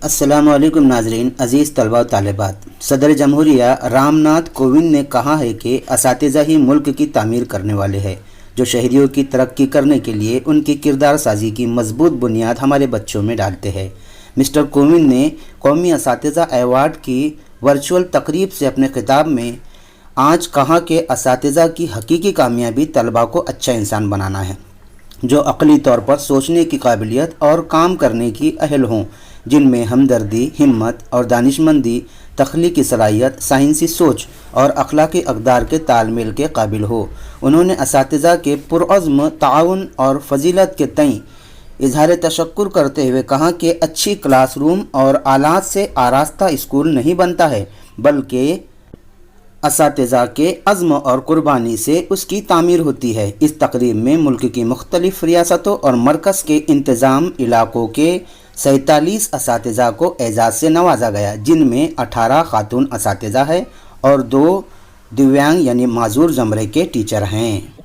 अस्सलाम वालेकुम नाजरीन, अज़ीज़ तलबा व तालिबात। सदर जमहूरिया राम नाथ कोविंद ने कहा है कि असातिज़ा ही मुल्क की तामीर करने वाले हैं, जो शहरियों की तरक्की करने के लिए उनकी किरदार साजी की मजबूत बुनियाद हमारे बच्चों में डालते हैं। मिस्टर कोविंद ने कौमी असातिज़ा एवार्ड की वर्चुअल तकरीब से अपने खिताब में आज कहा कि असातिज़ा की हकीकी कामयाबी तलबा को अच्छा इंसान बनाना है, जो अक़ली तौर पर सोचने की काबिलियत और काम करने की अहल हों, जिनमें हमदर्दी, हिम्मत और दानिशमंदी, तख्लीकी सलाहियत, साइंसी सोच और अखलाकी अक़दार के तालमेल के काबिल हो। उन्होंने असातिज़ा के पुरअज़्म ताउन और फ़जीलत के तई इजहार तशक्कुर करते हुए कहा कि अच्छी क्लासरूम और आलात से आरास्ता स्कूल नहीं बनता है, बल्कि असातिज़ा के अज़्म और कुर्बानी से उसकी तामीर होती है। इस तकरीब में मुल्क की मुख्तलिफ़ रियासतों और मरकज़ के इंतज़ाम इलाक़ों के 47 असातिज़ा को एजाज़ से नवाजा गया, जिनमें 18 खातून असातिज़ा है और 2 दिव्यांग यानी माजूर ज़मरे के टीचर हैं।